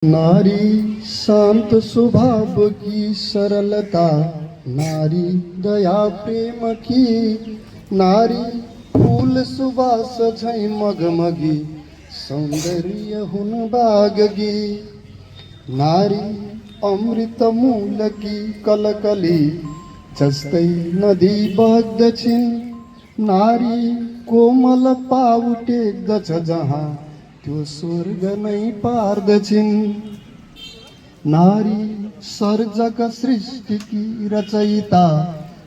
नारी शांत स्वभाव की सरलता, नारी दया प्रेम की, नारी फूल सुबास झै मगमगी, सौंदर्य हुन बागगी। नारी अमृत मूल की कलकली, जस्तै नदी बग्दछिन्। नारी कोमल पाउ टेक्दछ जहाँ, त्यो स्वर्ग नै पार्दछिन्। नारी सर्जक सृष्टिकी रचयिता,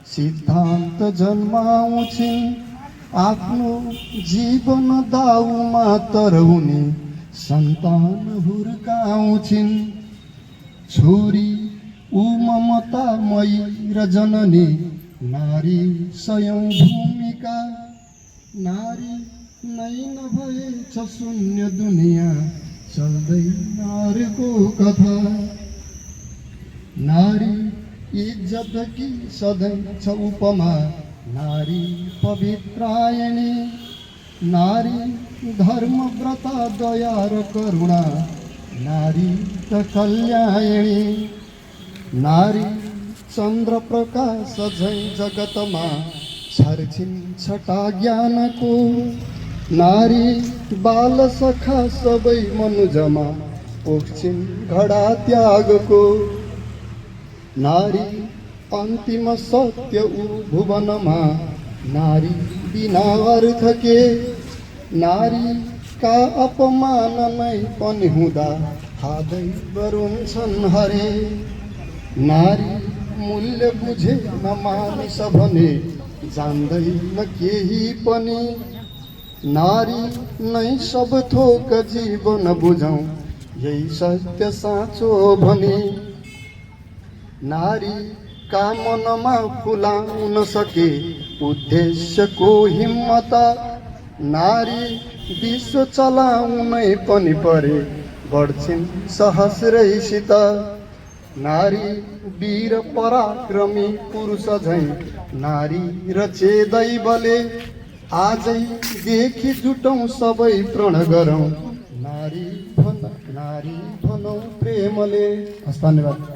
सिद्धान्त जन्माउँछिन्। आफ्नो जीवन दाउमा तरहुने, सन्तान हुर्काउँछिन्। छोरी ऊ ममतामयी र जननी, नारी स्वयं भूमिका। नारी नै नभएछ शून्य दुनियाँ, चल्दैन अर्को कथा। नारी इज्जत की सधैँ छ उपमा, नारी पवित्रायणी। नारी धर्म व्रत दया र करुणा, नारी त कल्याणी। नारी चन्द्र प्रकाश झै जगतमा, छर्छिन् छटा ज्ञानको। नारी बाल सखा सबै मनुजमा, पोख्छिन् घडा त्यागको। नारी अन्तिम सत्य ऊ भुवनमा, नारी बिना अर्थ के। नारी का अपमान नै पनि हुँदा, हादै बरुन्छन् हरे। नारी मूल्य बुझेन मानिस भने, जान्दैन केही पनि। नारी नै सब थोक जीवन बुझौँ, यही सत्य साँचो भनी। नारी का मनमा फुलाउन सके, उद्देश्यको हिम्मत। नारी विश्व चलाउनै पनि परे, बढ्छिन् सहस्रैसित। नारी वीर पराक्रमी पुरुष झै, नारी रचे दैवले। आजैदेखि जुटौँ सबै प्रण गरौँ, नारी भनौँ प्रेमले। हस्, धन्यवाद।